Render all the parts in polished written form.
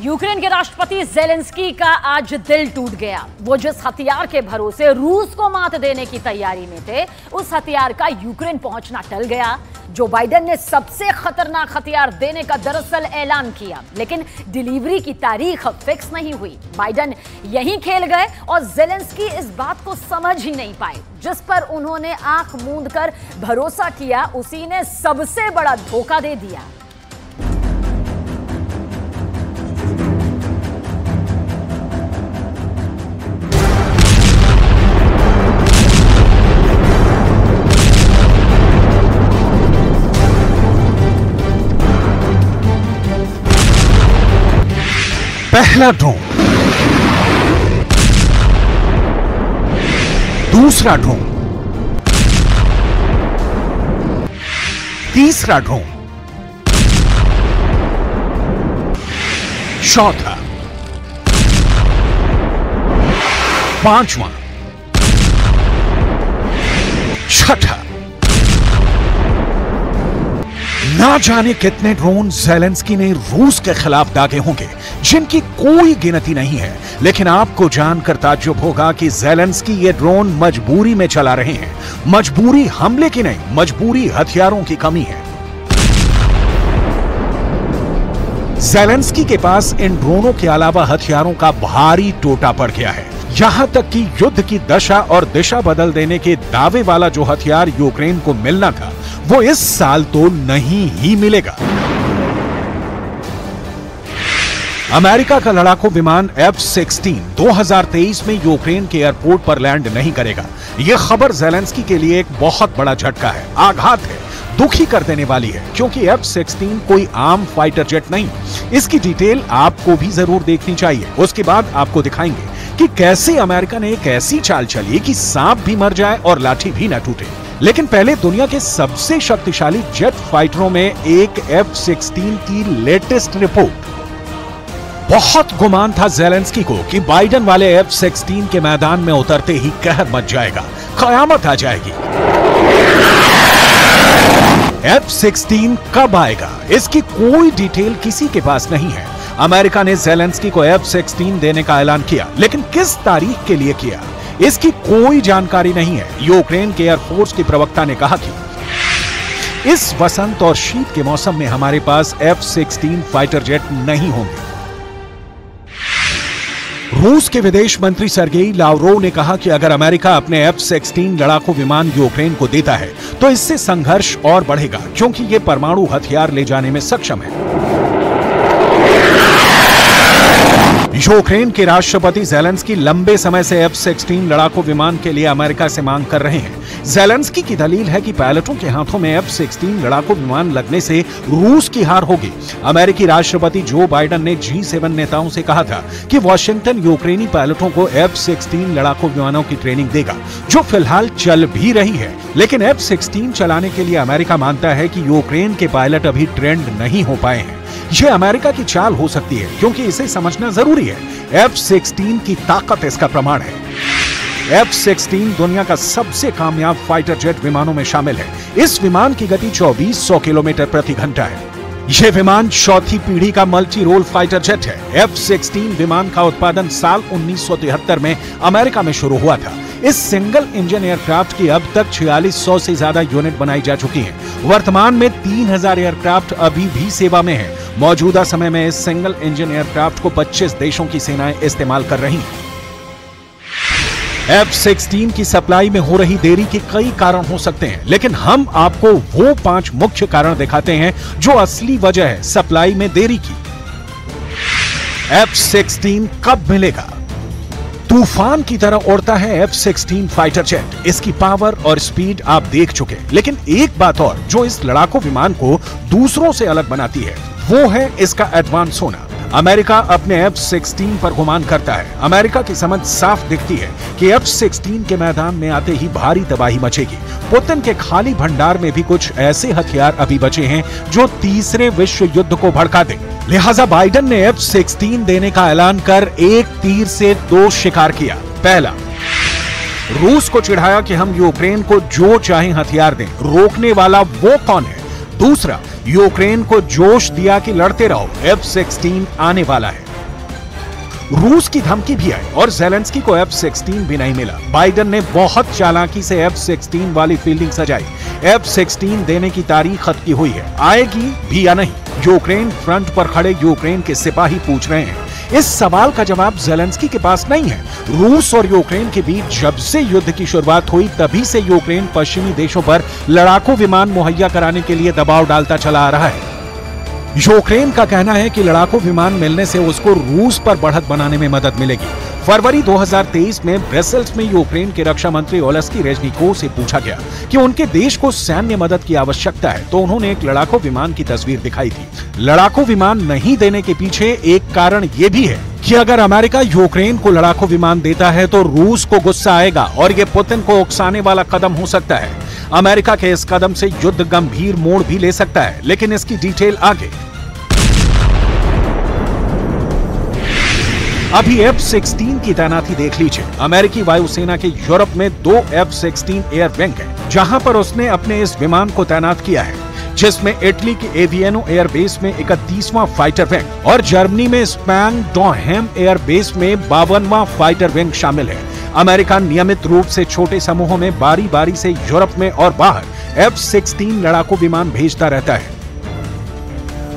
Ukraine के राष्ट्रपति Zelensky का आज दिल टूट गया। वो जिस हथियार के भरोसे रूस को मात देने की तैयारी में थे, उस हथियार का यूक्रेन पहुंचना टल गया। जो बाइडेन ने सबसे खतरनाक हथियार देने का दरअसल ऐलान किया, लेकिन डिलीवरी की तारीख फिक्स नहीं हुई। बाइडेन यहीं खेल गए और ज़ेलेंस्की इस बात को समझ ही नहीं पाए। जिस पर उन्होंने आंख मूंद कर भरोसा किया, उसी ने सबसे बड़ा धोखा दे दिया। पहला ड्रोन, दूसरा ड्रोन, तीसरा ड्रोन, चौथा, पांचवां, छठा। ना जाने कितने ड्रोन ज़ेलेंस्की ने रूस के खिलाफ दागे होंगे, जिनकी कोई गिनती नहीं है। लेकिन आपको जानकर ताज्जुब होगा कि ज़ेलेंस्की ये ड्रोन मजबूरी में चला रहे हैं। मजबूरी हमले की नहीं, मजबूरी हथियारों की कमी है। ज़ेलेंस्की के पास इन ड्रोनों के अलावा हथियारों का भारी टोटा पड़ गया है। यहां तक कि युद्ध की दशा और दिशा बदल देने के दावे वाला जो हथियार यूक्रेन को मिलना था, वो इस साल तो नहीं ही मिलेगा। अमेरिका का लड़ाकू विमान F-16 2023 में यूक्रेन के एयरपोर्ट पर लैंड नहीं करेगा। यह खबर ज़ेलेंस्की के लिए एक बहुत बड़ा झटका है, आघात है, दुखी कर देने वाली है, क्योंकि F-16 कोई आम फाइटर जेट नहीं। इसकी डिटेल आपको भी जरूर देखनी चाहिए। उसके बाद आपको दिखाएंगे कि कैसे अमेरिका ने एक ऐसी चाल चली कि सांप भी मर जाए और लाठी भी न टूटे। लेकिन पहले दुनिया के सबसे शक्तिशाली जेट फाइटरों में एक F-16 की लेटेस्ट रिपोर्ट। बहुत गुमान था ज़ेलेंस्की को कि बाइडेन वाले F-16 के मैदान में उतरते ही कहर मच जाएगा, कयामत आ जाएगी। F-16 कब आएगा, इसकी कोई डिटेल किसी के पास नहीं है। अमेरिका ने ज़ेलेंस्की को F-16 देने का ऐलान किया, लेकिन किस तारीख के लिए किया, इसकी कोई जानकारी नहीं है। यूक्रेन के एयरफोर्स के प्रवक्ता ने कहा कि इस वसंत और शीत के मौसम में हमारे पास F-16 फाइटर जेट नहीं होंगे। रूस के विदेश मंत्री सर्गेई लावरोव ने कहा कि अगर अमेरिका अपने F-16 लड़ाकू विमान यूक्रेन को देता है तो इससे संघर्ष और बढ़ेगा, क्योंकि ये परमाणु हथियार ले जाने में सक्षम है। यूक्रेन के राष्ट्रपति ज़ेलेंस्की लंबे समय से F-16 लड़ाकू विमान के लिए अमेरिका से मांग कर रहे हैं। ज़ेलेंस्की की दलील है कि पायलटों के हाथों में F-16 लड़ाकू विमान लगने से रूस की हार होगी। अमेरिकी राष्ट्रपति जो बाइडेन ने G7 नेताओं से कहा था कि वॉशिंगटन यूक्रेनी पायलटों को F-16 लड़ाकू विमानों की ट्रेनिंग देगा, जो फिलहाल चल भी रही है। लेकिन F-16 चलाने के लिए अमेरिका मानता है कि यूक्रेन के पायलट अभी ट्रेंड नहीं हो पाए हैं। यह अमेरिका की चाल हो सकती है, क्योंकि इसे समझना जरूरी है। F-16 की ताकत इसका प्रमाण है। F-16 दुनिया का सबसे कामयाब फाइटर जेट विमानों में शामिल है। इस विमान की गति 2400 किलोमीटर प्रति घंटा है। यह विमान चौथी पीढ़ी का मल्टी रोल फाइटर जेट है। F-16 विमान का उत्पादन साल 1973 में अमेरिका में शुरू हुआ था। इस सिंगल इंजन एयरक्राफ्ट की अब तक 4600 से ज्यादा यूनिट बनाई जा चुकी हैं। वर्तमान में 3000 एयरक्राफ्ट अभी भी सेवा में हैं। मौजूदा समय में इस सिंगल इंजन एयरक्राफ्ट को 25 देशों की सेनाएं इस्तेमाल कर रही हैं। F-16 की सप्लाई में हो रही देरी के कई कारण हो सकते हैं, लेकिन हम आपको वो 5 मुख्य कारण दिखाते हैं जो असली वजह है सप्लाई में देरी की। F-16 कब मिलेगा? तूफान की तरह उड़ता है F-16 फाइटर जेट। इसकी पावर और स्पीड आप देख चुके, लेकिन एक बात और जो इस लड़ाकू विमान को दूसरों से अलग बनाती है, वो है इसका एडवांस होना। अमेरिका अपने F-16 पर गुमान करता है। अमेरिका की समझ साफ दिखती है कि F-16 के मैदान में आते ही भारी तबाही मचेगी। पुतिन के खाली भंडार में भी कुछ ऐसे हथियार अभी बचे हैं जो तीसरे विश्व युद्ध को भड़का दें। लिहाजा बाइडेन ने F-16 देने का ऐलान कर एक तीर से 2 शिकार किया। पहला, रूस को चिढ़ाया कि हम यूक्रेन को जो चाहे हथियार दें। रोकने वाला वो कौन है? दूसरा, यूक्रेन को जोश दिया कि लड़ते रहो, F-16 आने वाला है। रूस की धमकी भी आई और जेलेंस्की को F-16 भी नहीं मिला। बाइडेन ने बहुत चालाकी से F-16 वाली फील्डिंग सजाई। F-16 देने की तारीख खत की हुई है, आएगी भी या नहीं, यूक्रेन फ्रंट पर खड़े यूक्रेन के सिपाही पूछ रहे हैं। इस सवाल का जवाब जेलेंस्की के पास नहीं है। रूस और यूक्रेन के बीच जब से युद्ध की शुरुआत हुई तभी से यूक्रेन पश्चिमी देशों पर लड़ाकू विमान मुहैया कराने के लिए दबाव डालता चला आ रहा है। यूक्रेन का कहना है कि लड़ाकू विमान मिलने से उसको रूस पर बढ़त बनाने में मदद मिलेगी। फरवरी 2023 में ब्रसेल्स में यूक्रेन के रक्षा मंत्री ओलेस्की रेजनिकोव से पूछा गया कि उनके देश को सैन्य मदद की आवश्यकता है, तो उन्होंने एक लड़ाकू विमान की तस्वीर दिखाई थी। लड़ाकू विमान नहीं देने के पीछे एक कारण ये भी है कि अगर अमेरिका यूक्रेन को लड़ाकू विमान देता है तो रूस को गुस्सा आएगा और ये पुतिन को उकसाने वाला कदम हो सकता है। अमेरिका के इस कदम से युद्ध गंभीर मोड़ भी ले सकता है, लेकिन इसकी डिटेल आगे। अभी F-16 की तैनाती देख लीजिए। अमेरिकी वायुसेना के यूरोप में 2 F-16 एयर विंग है, जहां पर उसने अपने इस विमान को तैनात किया है, जिसमें इटली के एवियनो एयरबेस में 31वां फाइटर विंग और जर्मनी में स्पैंग डॉहेम एयरबेस में 52वां फाइटर विंग शामिल है। अमेरिका नियमित रूप से छोटे समूहों में बारी बारी से यूरोप में और बाहर F-16 लड़ाकू विमान भेजता रहता है।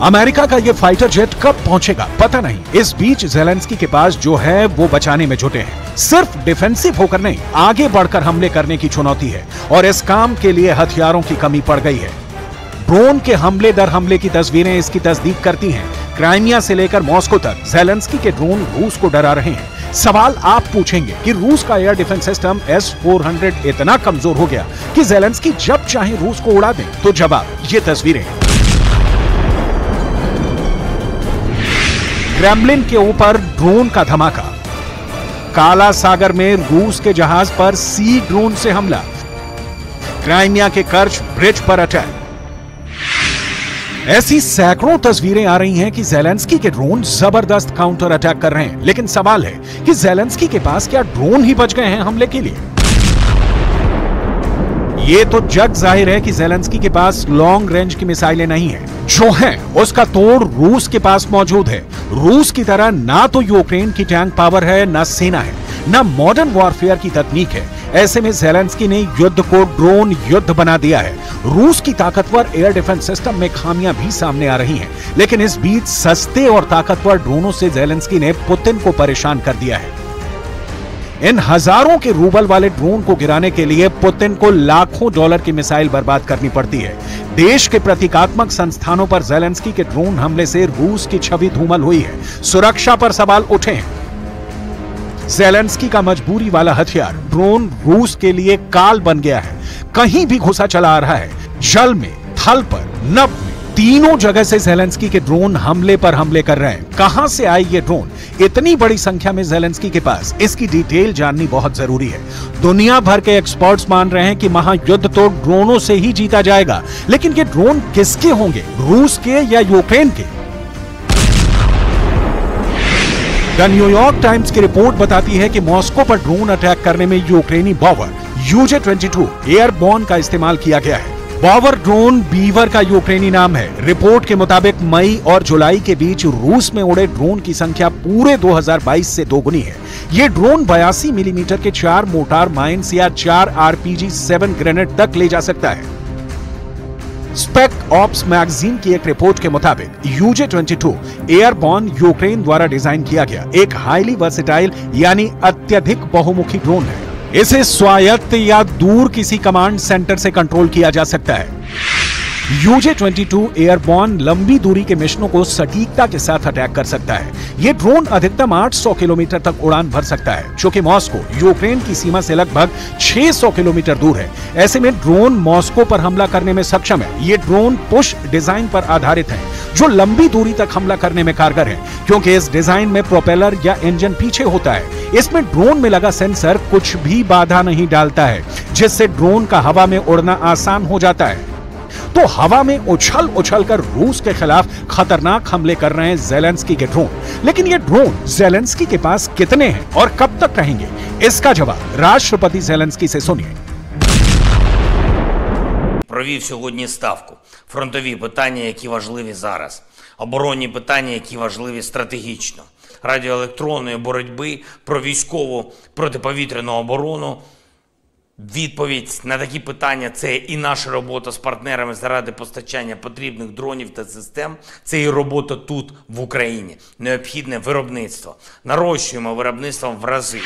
अमेरिका का ये फाइटर जेट कब पहुंचेगा पता नहीं। इस बीच जेलेंस्की के पास जो है वो बचाने में जुटे हैं। सिर्फ डिफेंसिव होकर नहीं, आगे बढ़कर हमले करने की चुनौती है और इस काम के लिए हथियारों की कमी पड़ गई है। ड्रोन के हमले दर हमले की तस्वीरें इसकी तस्दीक करती हैं। क्राइमिया से लेकर मॉस्को तक जेलेंस्की के ड्रोन रूस को डरा रहे हैं। सवाल आप पूछेंगे कि रूस का एयर डिफेंस सिस्टम S-400 इतना कमजोर हो गया कि जेलेंस्की जब चाहे रूस को उड़ा दें, तो जवाब ये तस्वीरें। क्रेमलिन के ऊपर ड्रोन का धमाका। काला सागर में रूस के जहाज पर सी ड्रोन से हमला। क्राइमिया के कर्च ब्रिज पर अटैक। ऐसी सैकड़ों तस्वीरें आ रही हैं कि जेलेंस्की के ड्रोन जबरदस्त काउंटर अटैक कर रहे हैं, लेकिन सवाल है कि जेलेंस्की के पास क्या ड्रोन ही बच गए हैं हमले के लिए? ये तो जग जाहिर है कि जेलेंस्की के पास लॉन्ग रेंज की मिसाइलें नहीं है। जो है उसका तोड़ रूस के पास मौजूद है। रूस की तरह ना तो यूक्रेन की टैंक पावर है, ना सेना है, ना मॉडर्न वॉरफेयर की तकनीक है। ऐसे में जेलेंस्की ने युद्ध को ड्रोन युद्ध बना दिया है। रूस की ताकतवर एयर डिफेंस सिस्टम में खामियां भी सामने आ रही हैं, लेकिन इस बीच सस्ते और ताकतवर ड्रोनों से जेलेंस्की ने पुतिन को परेशान कर दिया है। इन हजारों के रूबल वाले ड्रोन को गिराने के लिए पुतिन को लाखों डॉलर की मिसाइल बर्बाद करनी पड़ती है। देश के प्रतीकात्मक संस्थानों पर जेलेंस्की के ड्रोन हमले से रूस की छवि धूमल हुई है। सुरक्षा पर सवाल उठे हैं। जेलेंस्की का मजबूरी वाला हथियार ड्रोन रूस के लिए काल बन गया है। कहीं भी घुसा चला आ रहा है, जल में, थल पर, नभ में, तीनों जगह से जेलेंस्की के ड्रोन हमले पर हमले कर रहे हैं। कहां से आई ये ड्रोन इतनी बड़ी संख्या में जेलेंस्की के पास? इसकी डिटेल जाननी बहुत जरूरी है। दुनिया भर के एक्सपर्ट्स मान रहे हैं कि महायुद्ध तो ड्रोनों से ही जीता जाएगा, लेकिन ये ड्रोन किसके होंगे, रूस के या यूक्रेन के? द न्यूयॉर्क टाइम्स की रिपोर्ट बताती है कि मॉस्को पर ड्रोन अटैक करने में यूक्रेनी बॉवर UJ-22 एयरबॉर्न का इस्तेमाल किया गया है। बॉवर ड्रोन बीवर का यूक्रेनी नाम है। रिपोर्ट के मुताबिक मई और जुलाई के बीच रूस में उड़े ड्रोन की संख्या पूरे 2022 से दोगुनी है। ये ड्रोन 82 मिलीमीटर के 4 मोर्टार माइंस या 4 RPG-7 ग्रेनेड तक ले जा सकता है। स्पेक ऑप्स मैगजीन की एक रिपोर्ट के मुताबिक UJ-22 एयरबॉर्न यूक्रेन द्वारा डिजाइन किया गया एक हाईली वर्सेटाइल यानी अत्यधिक बहुमुखी ड्रोन है। इसे स्वायत्त या दूर किसी कमांड सेंटर से कंट्रोल किया जा सकता है। UJ-22 एयरबॉर्न लंबी दूरी के मिशनों को सटीकता के साथ अटैक कर सकता है। यह ड्रोन अधिकतम 800 किलोमीटर तक उड़ान भर सकता है, जो कि मॉस्को यूक्रेन की सीमा से लगभग 600 किलोमीटर दूर है। ऐसे में ड्रोन मॉस्को पर हमला करने में सक्षम है। ये ड्रोन पुश डिजाइन पर आधारित है, जो लंबी दूरी तक हमला करने में कारगर है, क्योंकि इस डिजाइन में प्रोपेलर या इंजन पीछे होता है। इसमें ड्रोन में लगा सेंसर कुछ भी बाधा नहीं डालता है, जिससे ड्रोन का हवा में उड़ना आसान हो जाता है। तो हवा में उछल उछल कर रूस के खिलाफ खतरनाक हमले कर रहे हैं जेलेंस्की के ड्रोन। लेकिन ये ड्रोन जेलेंस्की के पास कितने हैं और कब तक रहेंगे, इसका जवाब राष्ट्रपति जेलेंस्की से सुनिए। Провів сьогодні ставку Фронтові питання, які важливі зараз. Оборонні питання, які важливі стратегічно. Радіоелектронної боротьби, про військову протиповітряну оборону. Відповідь на такі питання – це і наша робота з партнерами заради постачання потрібних дронів та систем, це і робота тут, в Україні. Необхідне виробництво. Нарощуємо виробництво в рази.